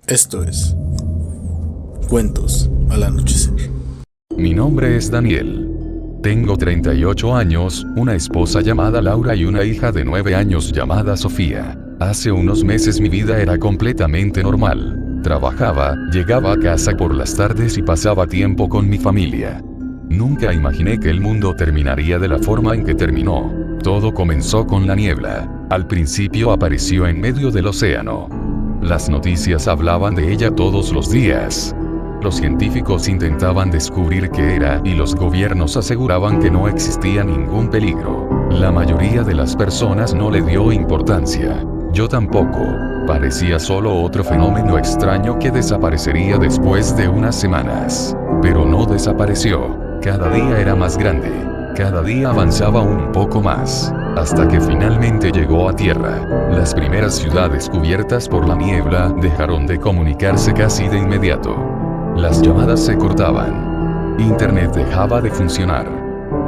Esto es Cuentos al Anochecer. Mi nombre es Daniel. Tengo 38 años, una esposa llamada Laura y una hija de 9 años llamada Sofía. Hace unos meses mi vida era completamente normal. Trabajaba, llegaba a casa por las tardes y pasaba tiempo con mi familia. Nunca imaginé que el mundo terminaría de la forma en que terminó. Todo comenzó con la niebla. Al principio apareció en medio del océano. Las noticias hablaban de ella todos los días. Los científicos intentaban descubrir qué era y los gobiernos aseguraban que no existía ningún peligro. La mayoría de las personas no le dio importancia. Yo tampoco. Parecía solo otro fenómeno extraño que desaparecería después de unas semanas. Pero no desapareció. Cada día era más grande. Cada día avanzaba un poco más, hasta que finalmente llegó a tierra. Las primeras ciudades cubiertas por la niebla dejaron de comunicarse casi de inmediato. Las llamadas se cortaban. Internet dejaba de funcionar.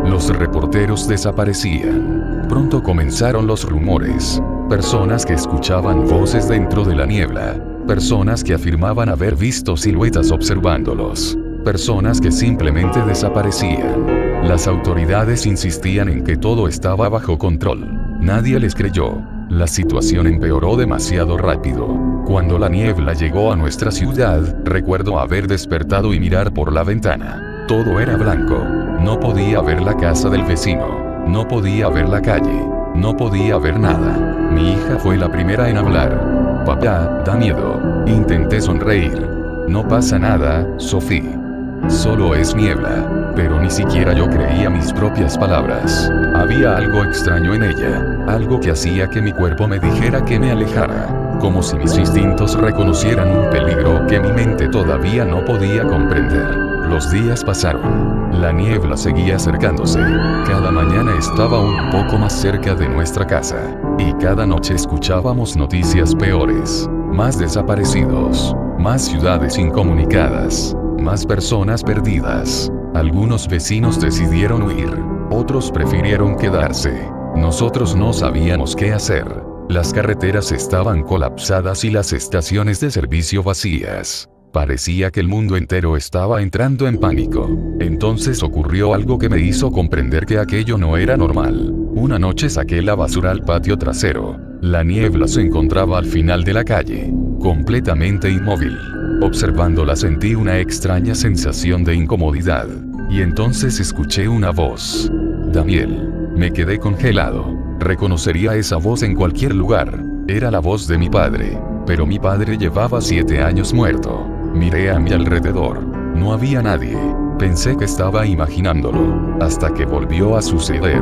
Los reporteros desaparecían. Pronto comenzaron los rumores. Personas que escuchaban voces dentro de la niebla. Personas que afirmaban haber visto siluetas observándolos. Personas que simplemente desaparecían. Las autoridades insistían en que todo estaba bajo control. Nadie les creyó. La situación empeoró demasiado rápido. Cuando la niebla llegó a nuestra ciudad, recuerdo haber despertado y mirar por la ventana. Todo era blanco. No podía ver la casa del vecino. No podía ver la calle. No podía ver nada. Mi hija fue la primera en hablar. Papá, da miedo. Intenté sonreír. No pasa nada, Sofía. Solo es niebla. Pero ni siquiera yo creía mis propias palabras. Había algo extraño en ella. Algo que hacía que mi cuerpo me dijera que me alejara. Como si mis instintos reconocieran un peligro que mi mente todavía no podía comprender. Los días pasaron. La niebla seguía acercándose. Cada mañana estaba un poco más cerca de nuestra casa. Y cada noche escuchábamos noticias peores. Más desaparecidos. Más ciudades incomunicadas. Más personas perdidas. Algunos vecinos decidieron huir. Otros prefirieron quedarse. Nosotros no sabíamos qué hacer. Las carreteras estaban colapsadas y las estaciones de servicio vacías. Parecía que el mundo entero estaba entrando en pánico. Entonces ocurrió algo que me hizo comprender que aquello no era normal. Una noche saqué la basura al patio trasero. La niebla se encontraba al final de la calle, completamente inmóvil. Observándola sentí una extraña sensación de incomodidad. Y entonces escuché una voz. Daniel. Me quedé congelado. Reconocería esa voz en cualquier lugar. Era la voz de mi padre. Pero mi padre llevaba 7 años muerto. Miré a mi alrededor. No había nadie. Pensé que estaba imaginándolo. Hasta que volvió a suceder.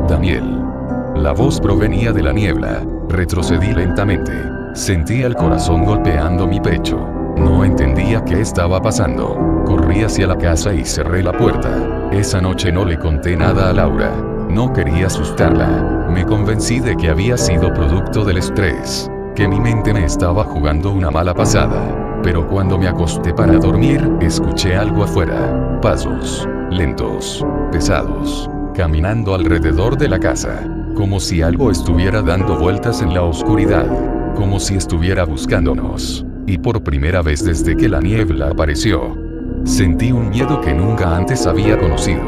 Daniel. La voz provenía de la niebla. Retrocedí lentamente. Sentí el corazón golpeando mi pecho. No entendía qué estaba pasando. Corrí hacia la casa y cerré la puerta. Esa noche no le conté nada a Laura. No quería asustarla. Me convencí de que había sido producto del estrés. Que mi mente me estaba jugando una mala pasada. Pero cuando me acosté para dormir, escuché algo afuera. Pasos. Lentos. Pesados. Caminando alrededor de la casa. Como si algo estuviera dando vueltas en la oscuridad. Como si estuviera buscándonos. Y por primera vez desde que la niebla apareció, sentí un miedo que nunca antes había conocido.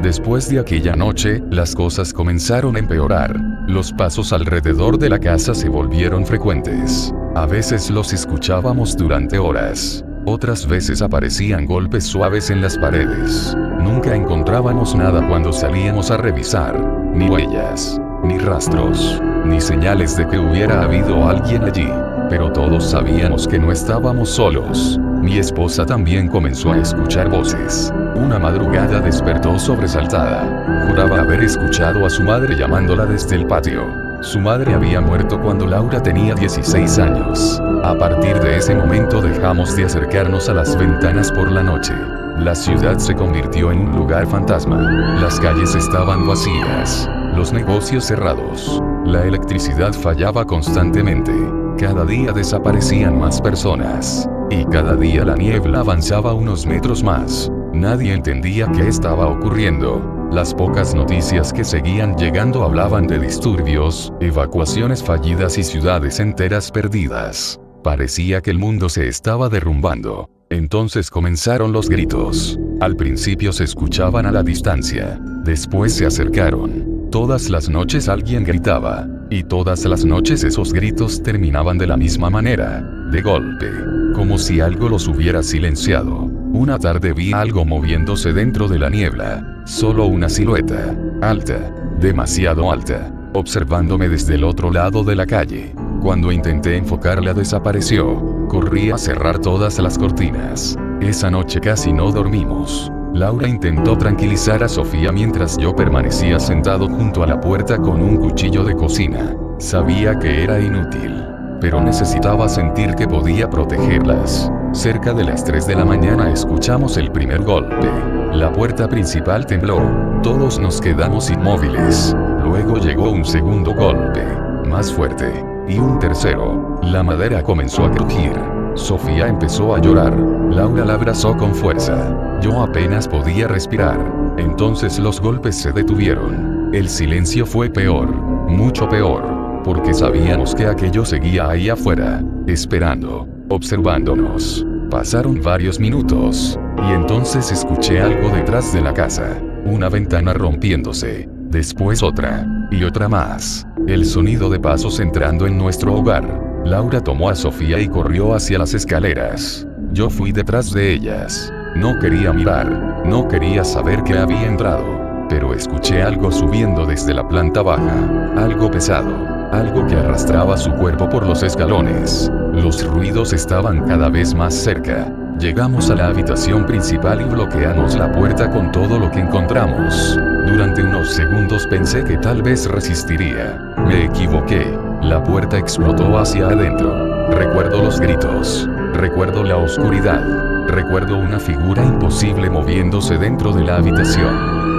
Después de aquella noche, las cosas comenzaron a empeorar. Los pasos alrededor de la casa se volvieron frecuentes. A veces los escuchábamos durante horas. Otras veces aparecían golpes suaves en las paredes. Nunca encontrábamos nada cuando salíamos a revisar. Ni huellas, ni rastros, ni señales de que hubiera habido alguien allí. Pero todos sabíamos que no estábamos solos. Mi esposa también comenzó a escuchar voces. Una madrugada despertó sobresaltada. Juraba haber escuchado a su madre llamándola desde el patio. Su madre había muerto cuando Laura tenía 16 años. A partir de ese momento dejamos de acercarnos a las ventanas por la noche. La ciudad se convirtió en un lugar fantasma. Las calles estaban vacías. Los negocios cerrados. La electricidad fallaba constantemente. Cada día desaparecían más personas. Y cada día la niebla avanzaba unos metros más. Nadie entendía qué estaba ocurriendo. Las pocas noticias que seguían llegando hablaban de disturbios, evacuaciones fallidas y ciudades enteras perdidas. Parecía que el mundo se estaba derrumbando. Entonces comenzaron los gritos. Al principio se escuchaban a la distancia. Después se acercaron. Todas las noches alguien gritaba. Y todas las noches esos gritos terminaban de la misma manera. De golpe. Como si algo los hubiera silenciado. Una tarde vi algo moviéndose dentro de la niebla. Solo una silueta. Alta. Demasiado alta. Observándome desde el otro lado de la calle. Cuando intenté enfocarla desapareció. Corrí a cerrar todas las cortinas. Esa noche casi no dormimos. Laura intentó tranquilizar a Sofía mientras yo permanecía sentado junto a la puerta con un cuchillo de cocina. Sabía que era inútil. Pero necesitaba sentir que podía protegerlas. Cerca de las 3 de la mañana escuchamos el primer golpe. La puerta principal tembló. Todos nos quedamos inmóviles. Luego llegó un segundo golpe. Más fuerte. Y un tercero. La madera comenzó a crujir. Sofía empezó a llorar. Laura la abrazó con fuerza. Yo apenas podía respirar. Entonces los golpes se detuvieron. El silencio fue peor. Mucho peor. Porque sabíamos que aquello seguía ahí afuera. Esperando. Observándonos. Pasaron varios minutos. Y entonces escuché algo detrás de la casa. Una ventana rompiéndose. Después otra. Y otra más. El sonido de pasos entrando en nuestro hogar. Laura tomó a Sofía y corrió hacia las escaleras. Yo fui detrás de ellas. No quería mirar. No quería saber qué había entrado. Pero escuché algo subiendo desde la planta baja. Algo pesado. Algo que arrastraba su cuerpo por los escalones. Los ruidos estaban cada vez más cerca. Llegamos a la habitación principal y bloqueamos la puerta con todo lo que encontramos. Durante unos segundos pensé que tal vez resistiría. Me equivoqué. La puerta explotó hacia adentro. Recuerdo los gritos. Recuerdo la oscuridad. Recuerdo una figura imposible moviéndose dentro de la habitación.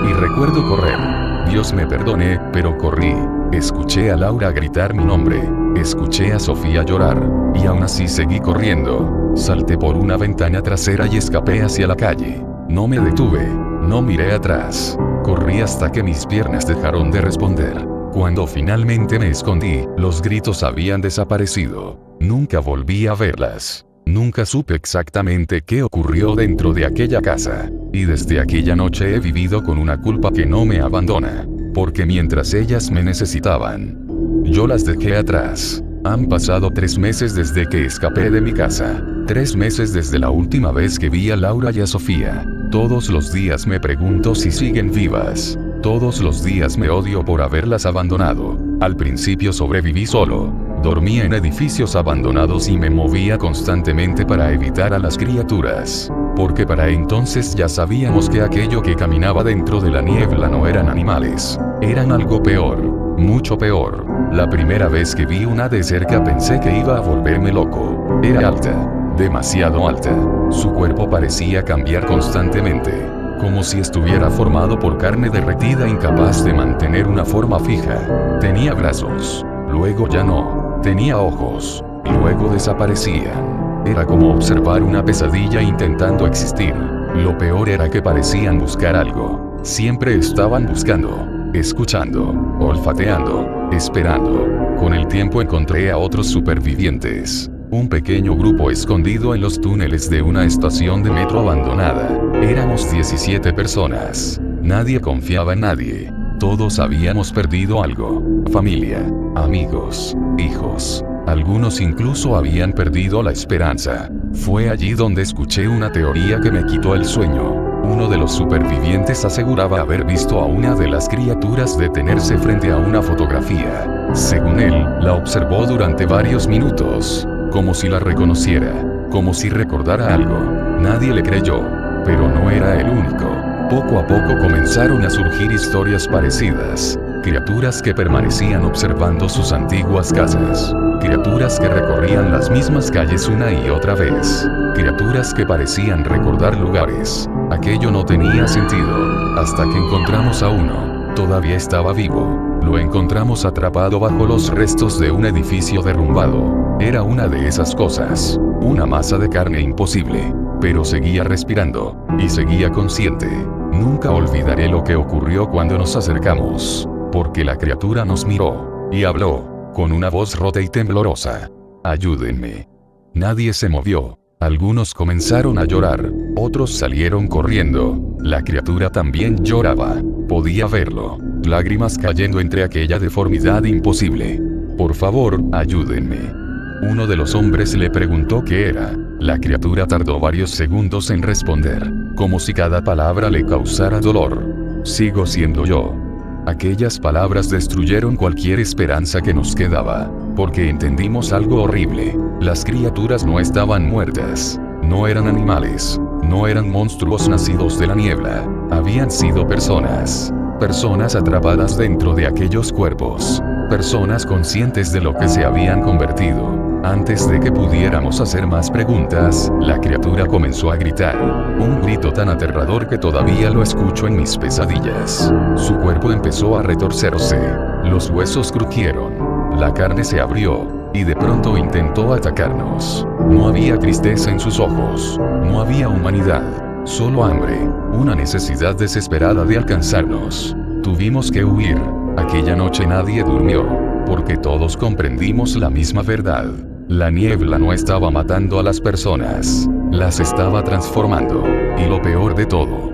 Y recuerdo correr. Dios me perdone, pero corrí. Escuché a Laura gritar mi nombre. Escuché a Sofía llorar. Y aún así seguí corriendo. Salté por una ventana trasera y escapé hacia la calle. No me detuve. No miré atrás. Corrí hasta que mis piernas dejaron de responder. Cuando finalmente me escondí, los gritos habían desaparecido. Nunca volví a verlas. Nunca supe exactamente qué ocurrió dentro de aquella casa. Y desde aquella noche he vivido con una culpa que no me abandona. Porque mientras ellas me necesitaban, yo las dejé atrás. Han pasado 3 meses desde que escapé de mi casa. 3 meses desde la última vez que vi a Laura y a Sofía. Todos los días me pregunto si siguen vivas. Todos los días me odio por haberlas abandonado. Al principio sobreviví solo. Dormía en edificios abandonados y me movía constantemente para evitar a las criaturas. Porque para entonces ya sabíamos que aquello que caminaba dentro de la niebla no eran animales. Eran algo peor. Mucho peor. La primera vez que vi una de cerca pensé que iba a volverme loco. Era alta. Demasiado alta. Su cuerpo parecía cambiar constantemente. Como si estuviera formado por carne derretida incapaz de mantener una forma fija. Tenía brazos. Luego ya no. Tenía ojos. Y luego desaparecían. Era como observar una pesadilla intentando existir. Lo peor era que parecían buscar algo. Siempre estaban buscando. Escuchando. Olfateando. Esperando. Con el tiempo encontré a otros supervivientes. Un pequeño grupo escondido en los túneles de una estación de metro abandonada. Éramos 17 personas. Nadie confiaba en nadie. Todos habíamos perdido algo. Familia, amigos, hijos. Algunos incluso habían perdido la esperanza. Fue allí donde escuché una teoría que me quitó el sueño. Uno de los supervivientes aseguraba haber visto a una de las criaturas detenerse frente a una fotografía. Según él, la observó durante varios minutos. Como si la reconociera. Como si recordara algo. Nadie le creyó. Pero no era el único. Poco a poco comenzaron a surgir historias parecidas. Criaturas que permanecían observando sus antiguas casas. Criaturas que recorrían las mismas calles una y otra vez. Criaturas que parecían recordar lugares. Aquello no tenía sentido. Hasta que encontramos a uno. Todavía estaba vivo. Lo encontramos atrapado bajo los restos de un edificio derrumbado. Era una de esas cosas. Una masa de carne imposible. Pero seguía respirando. Y seguía consciente. Nunca olvidaré lo que ocurrió cuando nos acercamos. Porque la criatura nos miró. Y habló. Con una voz rota y temblorosa. Ayúdenme. Nadie se movió. Algunos comenzaron a llorar, otros salieron corriendo. La criatura también lloraba. Podía verlo. Lágrimas cayendo entre aquella deformidad imposible. Por favor, ayúdenme. Uno de los hombres le preguntó qué era. La criatura tardó varios segundos en responder, como si cada palabra le causara dolor. Sigo siendo yo. Aquellas palabras destruyeron cualquier esperanza que nos quedaba, porque entendimos algo horrible. Las criaturas no estaban muertas. No eran animales. No eran monstruos nacidos de la niebla. Habían sido personas. Personas atrapadas dentro de aquellos cuerpos. Personas conscientes de lo que se habían convertido. Antes de que pudiéramos hacer más preguntas, la criatura comenzó a gritar. Un grito tan aterrador que todavía lo escucho en mis pesadillas. Su cuerpo empezó a retorcerse. Los huesos crujieron. La carne se abrió. Y de pronto intentó atacarnos. No había tristeza en sus ojos. No había humanidad. Solo hambre. Una necesidad desesperada de alcanzarnos. Tuvimos que huir. Aquella noche nadie durmió. Porque todos comprendimos la misma verdad. La niebla no estaba matando a las personas. Las estaba transformando. Y lo peor de todo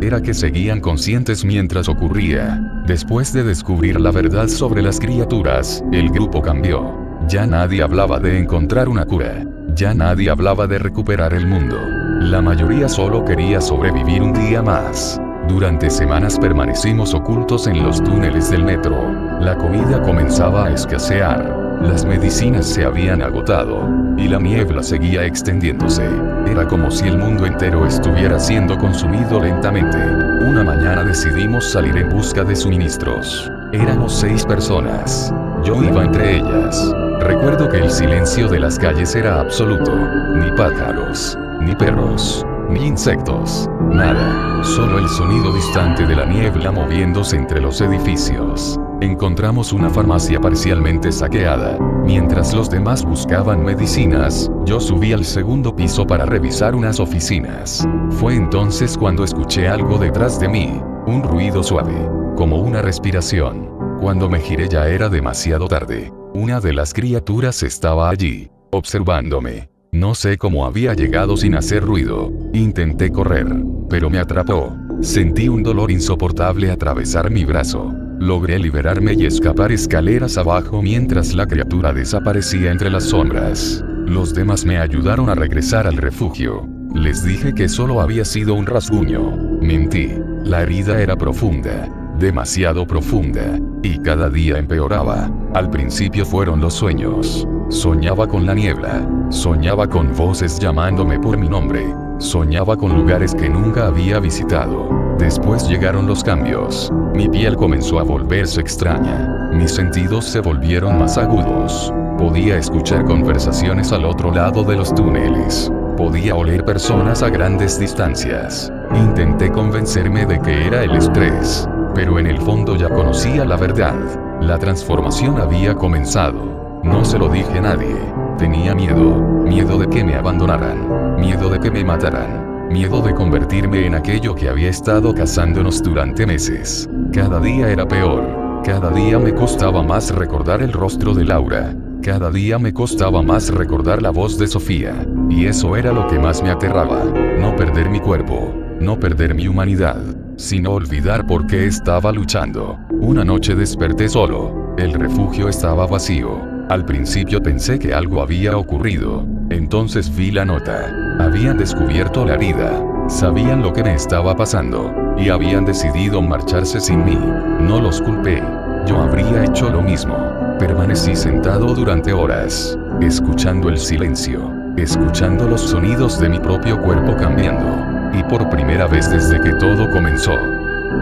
era que seguían conscientes mientras ocurría. Después de descubrir la verdad sobre las criaturas, el grupo cambió. Ya nadie hablaba de encontrar una cura. Ya nadie hablaba de recuperar el mundo. La mayoría solo quería sobrevivir un día más. Durante semanas permanecimos ocultos en los túneles del metro. La comida comenzaba a escasear. Las medicinas se habían agotado. Y la niebla seguía extendiéndose. Era como si el mundo entero estuviera siendo consumido lentamente. Una mañana decidimos salir en busca de suministros. Éramos 6 personas. Yo iba entre ellas. Recuerdo que el silencio de las calles era absoluto. Ni pájaros, ni perros, ni insectos, nada. Solo el sonido distante de la niebla moviéndose entre los edificios. Encontramos una farmacia parcialmente saqueada. Mientras los demás buscaban medicinas, yo subí al segundo piso para revisar unas oficinas. Fue entonces cuando escuché algo detrás de mí. Un ruido suave, como una respiración. Cuando me giré ya era demasiado tarde. Una de las criaturas estaba allí, observándome. No sé cómo había llegado sin hacer ruido. Intenté correr, pero me atrapó. Sentí un dolor insoportable atravesar mi brazo. Logré liberarme y escapar escaleras abajo mientras la criatura desaparecía entre las sombras. Los demás me ayudaron a regresar al refugio. Les dije que solo había sido un rasguño. Mentí. La herida era profunda. Demasiado profunda. Y cada día empeoraba. Al principio fueron los sueños. Soñaba con la niebla. Soñaba con voces llamándome por mi nombre. Soñaba con lugares que nunca había visitado. Después llegaron los cambios. Mi piel comenzó a volverse extraña. Mis sentidos se volvieron más agudos. Podía escuchar conversaciones al otro lado de los túneles. Podía oler personas a grandes distancias. Intenté convencerme de que era el estrés. Pero en el fondo ya conocía la verdad. La transformación había comenzado. No se lo dije a nadie. Tenía miedo. Miedo de que me abandonaran. Miedo de que me mataran. Miedo de convertirme en aquello que había estado cazándonos durante meses. Cada día era peor. Cada día me costaba más recordar el rostro de Laura. Cada día me costaba más recordar la voz de Sofía. Y eso era lo que más me aterraba. No perder mi cuerpo. No perder mi humanidad. Sino olvidar por qué estaba luchando. Una noche desperté solo. El refugio estaba vacío. Al principio pensé que algo había ocurrido. Entonces vi la nota. Habían descubierto la herida. Sabían lo que me estaba pasando. Y habían decidido marcharse sin mí. No los culpé. Yo habría hecho lo mismo. Permanecí sentado durante horas. Escuchando el silencio. Escuchando los sonidos de mi propio cuerpo cambiando. Y por primera vez desde que todo comenzó,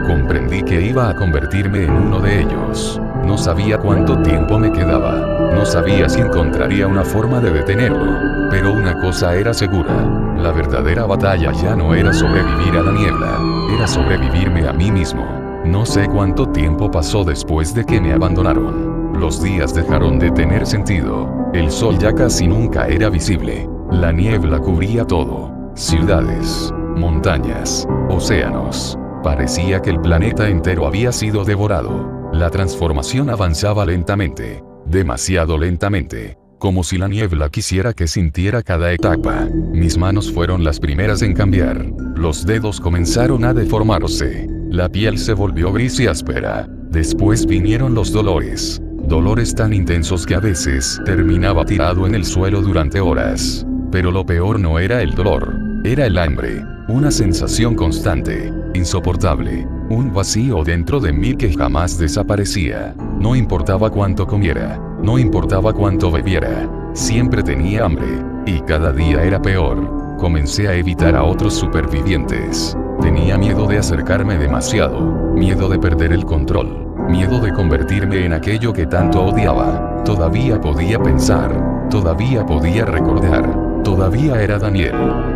comprendí que iba a convertirme en uno de ellos. No sabía cuánto tiempo me quedaba. No sabía si encontraría una forma de detenerlo. Pero una cosa era segura. La verdadera batalla ya no era sobrevivir a la niebla. Era sobrevivirme a mí mismo. No sé cuánto tiempo pasó después de que me abandonaron. Los días dejaron de tener sentido. El sol ya casi nunca era visible. La niebla cubría todo. Ciudades, montañas, océanos. Parecía que el planeta entero había sido devorado. La transformación avanzaba lentamente, demasiado lentamente. como si la niebla quisiera que sintiera cada etapa. Mis manos fueron las primeras en cambiar. Los dedos comenzaron a deformarse. La piel se volvió gris y áspera. Después vinieron los dolores. Dolores tan intensos que a veces terminaba tirado en el suelo durante horas. Pero lo peor no era el dolor, era el hambre. Una sensación constante, insoportable. Un vacío dentro de mí que jamás desaparecía. No importaba cuánto comiera, no importaba cuánto bebiera. Siempre tenía hambre, y cada día era peor. Comencé a evitar a otros supervivientes. Tenía miedo de acercarme demasiado, miedo de perder el control, miedo de convertirme en aquello que tanto odiaba. Todavía podía pensar, todavía podía recordar, todavía era Daniel,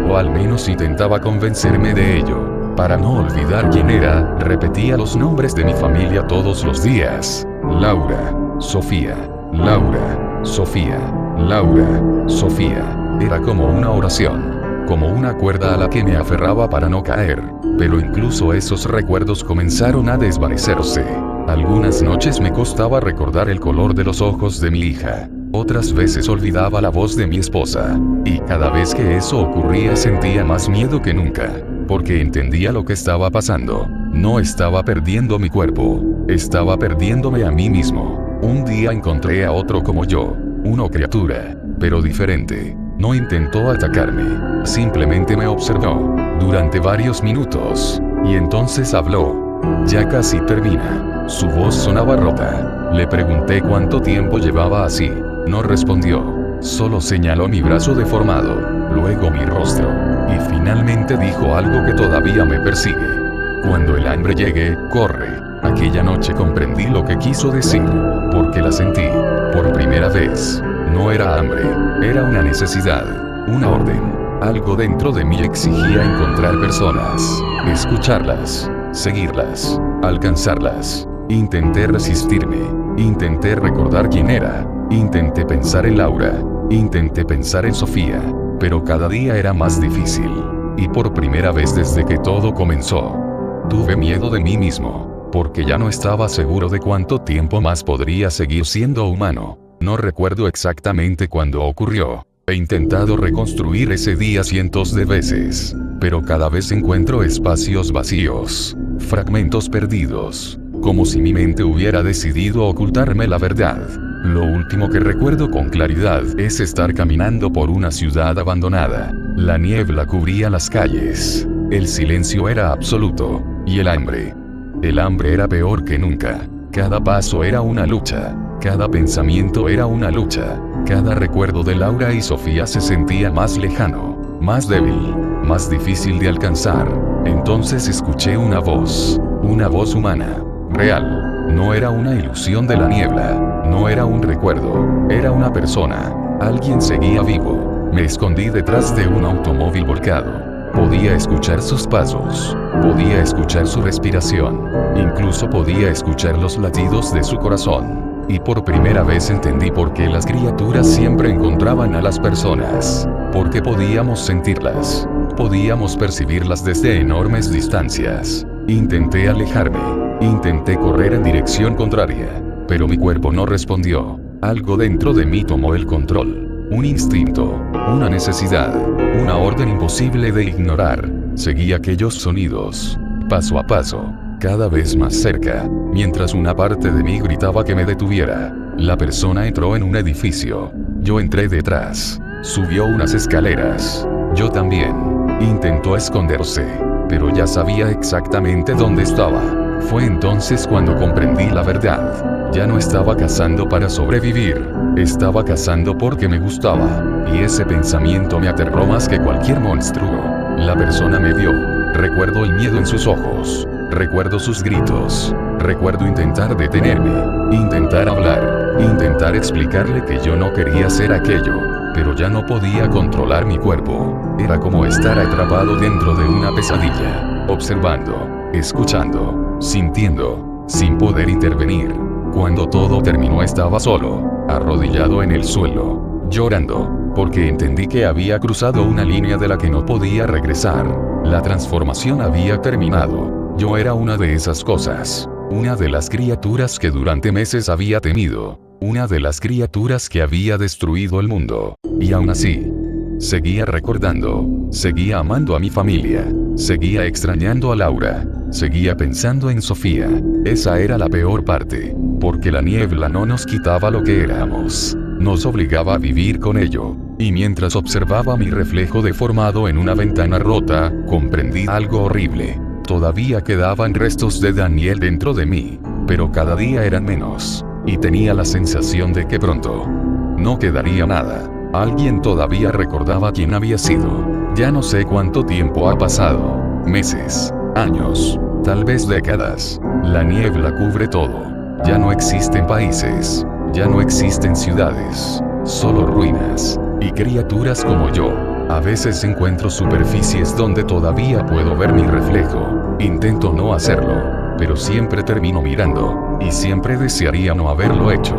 o al menos intentaba convencerme de ello. Para no olvidar quién era, repetía los nombres de mi familia todos los días. Laura, Sofía, Laura, Sofía, Laura, Sofía. Era como una oración, como una cuerda a la que me aferraba para no caer. Pero incluso esos recuerdos comenzaron a desvanecerse. Algunas noches me costaba recordar el color de los ojos de mi hija. Otras veces olvidaba la voz de mi esposa. Y cada vez que eso ocurría sentía más miedo que nunca. Porque entendía lo que estaba pasando. No estaba perdiendo mi cuerpo. Estaba perdiéndome a mí mismo. Un día encontré a otro como yo. Una criatura. Pero diferente. No intentó atacarme. Simplemente me observó. Durante varios minutos. Y entonces habló. Ya casi termina. Su voz sonaba rota. Le pregunté cuánto tiempo llevaba así. No respondió. Solo señaló mi brazo deformado. Luego mi rostro. Y finalmente dijo algo que todavía me persigue. Cuando el hambre llegue, corre. Aquella noche comprendí lo que quiso decir. Porque la sentí. Por primera vez. No era hambre. Era una necesidad. Una orden. Algo dentro de mí exigía encontrar personas. Escucharlas. Seguirlas. Alcanzarlas. Intenté resistirme. Intenté recordar quién era. Intenté pensar en Laura. Intenté pensar en Sofía. Pero cada día era más difícil. Y por primera vez desde que todo comenzó, tuve miedo de mí mismo. Porque ya no estaba seguro de cuánto tiempo más podría seguir siendo humano. No recuerdo exactamente cuándo ocurrió. He intentado reconstruir ese día cientos de veces. Pero cada vez encuentro espacios vacíos. Fragmentos perdidos. Como si mi mente hubiera decidido ocultarme la verdad. Lo último que recuerdo con claridad es estar caminando por una ciudad abandonada. La niebla cubría las calles. El silencio era absoluto. Y el hambre. El hambre era peor que nunca. Cada paso era una lucha. Cada pensamiento era una lucha. Cada recuerdo de Laura y Sofía se sentía más lejano. Más débil. Más difícil de alcanzar. Entonces escuché una voz. Una voz humana. Real. No era una ilusión de la niebla. No era un recuerdo. Era una persona. Alguien seguía vivo. Me escondí detrás de un automóvil volcado. Podía escuchar sus pasos. Podía escuchar su respiración. Incluso podía escuchar los latidos de su corazón. Y por primera vez entendí por qué las criaturas siempre encontraban a las personas. Porque podíamos sentirlas. Podíamos percibirlas desde enormes distancias. Intenté alejarme. Intenté correr en dirección contraria. Pero mi cuerpo no respondió. Algo dentro de mí tomó el control. Un instinto. Una necesidad. Una orden imposible de ignorar. Seguí aquellos sonidos. Paso a paso. Cada vez más cerca. Mientras una parte de mí gritaba que me detuviera. La persona entró en un edificio. Yo entré detrás. Subió unas escaleras. Yo también. Intentó esconderse. Pero ya sabía exactamente dónde estaba. Fue entonces cuando comprendí la verdad. Ya no estaba cazando para sobrevivir. Estaba cazando porque me gustaba. Y ese pensamiento me aterró más que cualquier monstruo. La persona me vio. Recuerdo el miedo en sus ojos. Recuerdo sus gritos. Recuerdo intentar detenerme. Intentar hablar. Intentar explicarle que yo no quería hacer aquello. Pero ya no podía controlar mi cuerpo. Era como estar atrapado dentro de una pesadilla. Observando. Escuchando. Sintiendo. Sin poder intervenir. Cuando todo terminó estaba solo. Arrodillado en el suelo. Llorando. Porque entendí que había cruzado una línea de la que no podía regresar. La transformación había terminado. Yo era una de esas cosas. Una de las criaturas que durante meses había temido. una de las criaturas que había destruido el mundo. Y aún así, seguía recordando, seguía amando a mi familia, seguía extrañando a Laura, seguía pensando en Sofía. Esa era la peor parte, porque la niebla no nos quitaba lo que éramos, nos obligaba a vivir con ello. Y mientras observaba mi reflejo deformado en una ventana rota, comprendí algo horrible. Todavía quedaban restos de Daniel dentro de mí, pero cada día eran menos, y tenía la sensación de que pronto no quedaría nada. Alguien todavía recordaba quién había sido. Ya no sé cuánto tiempo ha pasado, meses, años, tal vez décadas. La niebla cubre todo. Ya no existen países, ya no existen ciudades, solo ruinas y criaturas como yo. A veces encuentro superficies donde todavía puedo ver mi reflejo. Intento no hacerlo, pero siempre termino mirando, y siempre desearía no haberlo hecho.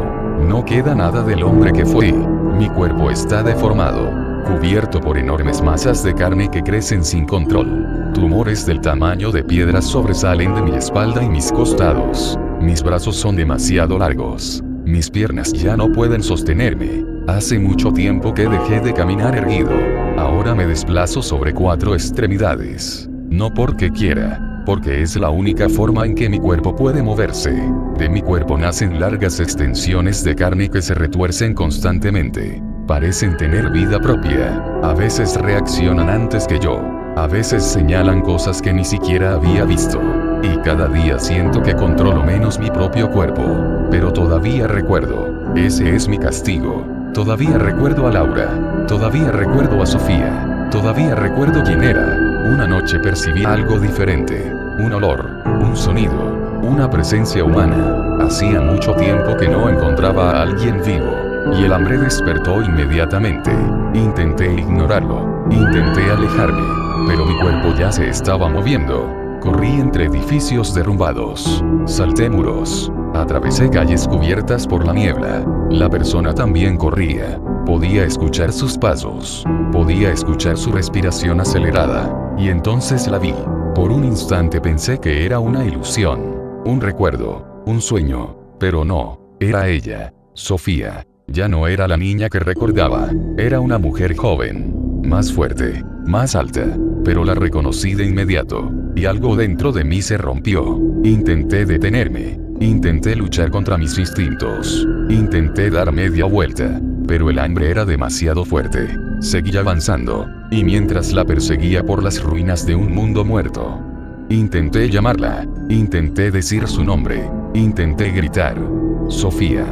No queda nada del hombre que fui. Mi cuerpo está deformado, cubierto por enormes masas de carne que crecen sin control. Tumores del tamaño de piedras sobresalen de mi espalda y mis costados. Mis brazos son demasiado largos. Mis piernas ya no pueden sostenerme. Hace mucho tiempo que dejé de caminar erguido. Ahora me desplazo sobre 4 extremidades. No porque quiera, porque es la única forma en que mi cuerpo puede moverse. De mi cuerpo nacen largas extensiones de carne que se retuercen constantemente. Parecen tener vida propia. A veces reaccionan antes que yo. A veces señalan cosas que ni siquiera había visto. Y cada día siento que controlo menos mi propio cuerpo. Pero todavía recuerdo. Ese es mi castigo. Todavía recuerdo a Laura. Todavía recuerdo a Sofía. Todavía recuerdo quién era. Una noche percibí algo diferente. Un olor. Un sonido. Una presencia humana. Hacía mucho tiempo que no encontraba a alguien vivo. Y el hambre despertó inmediatamente. Intenté ignorarlo. Intenté alejarme. Pero mi cuerpo ya se estaba moviendo. Corrí entre edificios derrumbados. Salté muros. Atravesé calles cubiertas por la niebla. La persona también corría. Podía escuchar sus pasos. Podía escuchar su respiración acelerada. Y entonces la vi. Por un instante pensé que era una ilusión. Un recuerdo. Un sueño. Pero no. Era ella. Sofía. Ya no era la niña que recordaba. Era una mujer joven. Más fuerte. Más alta. Pero la reconocí de inmediato. Y algo dentro de mí se rompió. Intenté detenerme. Intenté luchar contra mis instintos. Intenté dar media vuelta. Pero el hambre era demasiado fuerte. Seguí avanzando. Y mientras la perseguía por las ruinas de un mundo muerto. Intenté llamarla. Intenté decir su nombre. Intenté gritar. Sofía.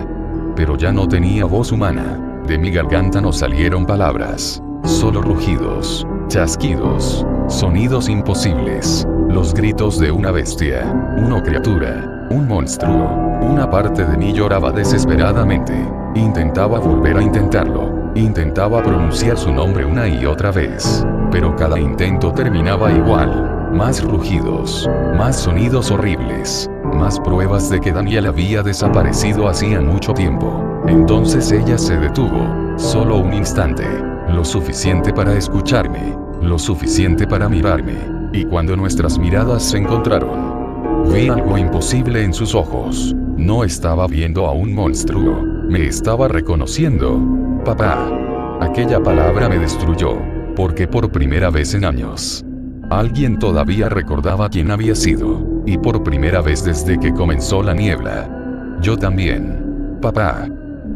Pero ya no tenía voz humana. De mi garganta no salieron palabras. Solo rugidos. Chasquidos. Sonidos imposibles. Los gritos de una bestia. Una criatura. Un monstruo. Una parte de mí lloraba desesperadamente. Intentaba volver a intentarlo. Intentaba pronunciar su nombre una y otra vez. Pero cada intento terminaba igual. Más rugidos. Más sonidos horribles. Más pruebas de que Daniel había desaparecido hacía mucho tiempo. Entonces ella se detuvo. Solo un instante. Lo suficiente para escucharme. Lo suficiente para mirarme. Y cuando nuestras miradas se encontraron, vi algo imposible en sus ojos. No estaba viendo a un monstruo. Me estaba reconociendo. Papá. Aquella palabra me destruyó. Porque por primera vez en años, alguien todavía recordaba quién había sido. Y por primera vez desde que comenzó la niebla. Yo también. Papá.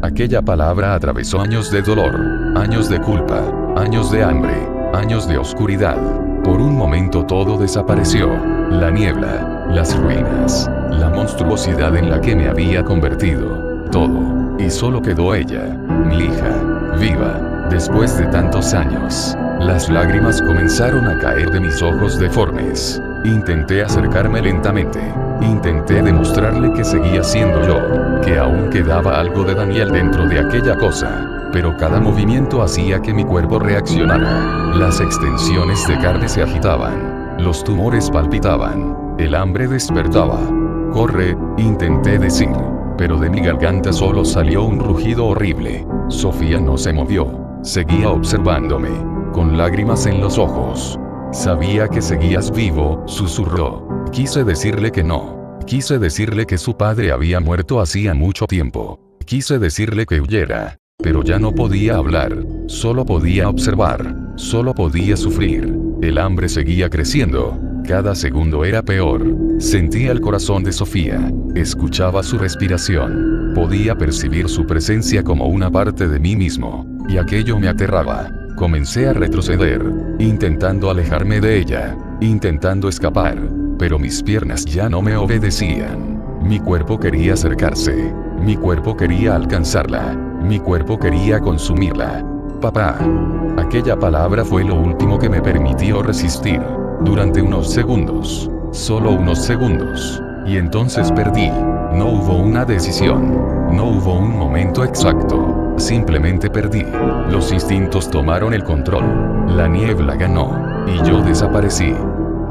Aquella palabra atravesó años de dolor, años de culpa, años de hambre, años de oscuridad. Por un momento todo desapareció. La niebla, las ruinas, la monstruosidad en la que me había convertido. Todo. Y solo quedó ella, mi hija, viva. Después de tantos años, las lágrimas comenzaron a caer de mis ojos deformes. Intenté acercarme lentamente. Intenté demostrarle que seguía siendo yo, que aún quedaba algo de Daniel dentro de aquella cosa. Pero cada movimiento hacía que mi cuerpo reaccionara. Las extensiones de carne se agitaban. Los tumores palpitaban. El hambre despertaba. Corre, intenté decir. Pero de mi garganta solo salió un rugido horrible. Sofía no se movió. Seguía observándome, con lágrimas en los ojos. Sabía que seguías vivo, susurró. Quise decirle que no. Quise decirle que su padre había muerto hacía mucho tiempo. Quise decirle que huyera, pero ya no podía hablar, solo podía observar, solo podía sufrir. El hambre seguía creciendo, cada segundo era peor. Sentía el corazón de Sofía, escuchaba su respiración, podía percibir su presencia como una parte de mí mismo, y aquello me aterraba. Comencé a retroceder, intentando alejarme de ella, intentando escapar, pero mis piernas ya no me obedecían. Mi cuerpo quería acercarse, mi cuerpo quería alcanzarla, mi cuerpo quería consumirla. Papá. Aquella palabra fue lo último que me permitió resistir. Durante unos segundos, solo unos segundos, y entonces perdí. No hubo una decisión, no hubo un momento exacto, simplemente perdí. Los instintos tomaron el control, la niebla ganó, y yo desaparecí.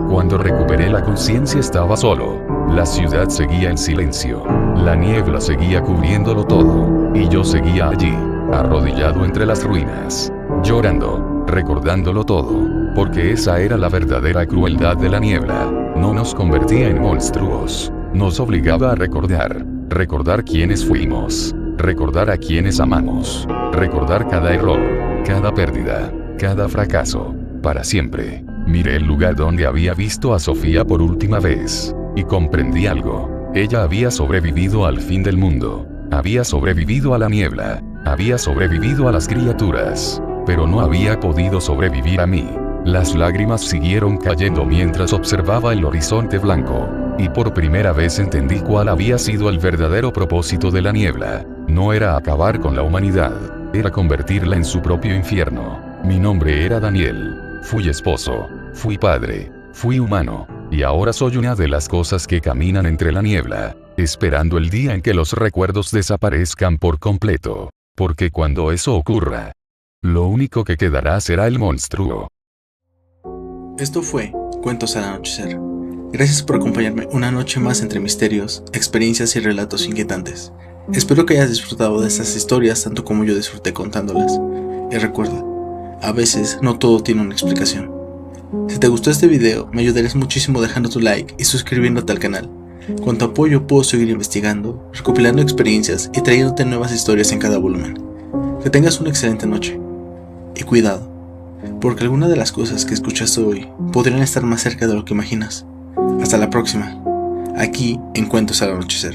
Cuando recuperé la conciencia estaba solo, la ciudad seguía en silencio, la niebla seguía cubriéndolo todo, y yo seguía allí, arrodillado entre las ruinas, llorando, recordándolo todo, porque esa era la verdadera crueldad de la niebla. No nos convertía en monstruos, nos obligaba a recordar quiénes fuimos, recordar a quienes amamos, recordar cada error, cada pérdida, cada fracaso, para siempre. Miré el lugar donde había visto a Sofía por última vez, y comprendí algo. Ella había sobrevivido al fin del mundo, había sobrevivido a la niebla, había sobrevivido a las criaturas, pero no había podido sobrevivir a mí. Las lágrimas siguieron cayendo mientras observaba el horizonte blanco, y por primera vez entendí cuál había sido el verdadero propósito de la niebla. No era acabar con la humanidad, era convertirla en su propio infierno. Mi nombre era Daniel. Fui esposo, fui padre, fui humano, y ahora soy una de las cosas que caminan entre la niebla, esperando el día en que los recuerdos desaparezcan por completo. Porque cuando eso ocurra, lo único que quedará será el monstruo. Esto fue Cuentos al Anochecer. Gracias por acompañarme una noche más entre misterios, experiencias y relatos inquietantes. Espero que hayas disfrutado de estas historias tanto como yo disfruté contándolas. Y recuerda, a veces no todo tiene una explicación. Si te gustó este video, me ayudarías muchísimo dejando tu like y suscribiéndote al canal. Con tu apoyo puedo seguir investigando, recopilando experiencias y trayéndote nuevas historias en cada volumen. Que tengas una excelente noche. Y cuidado, porque algunas de las cosas que escuchaste hoy podrían estar más cerca de lo que imaginas. Hasta la próxima, aquí en Cuentos al Anochecer.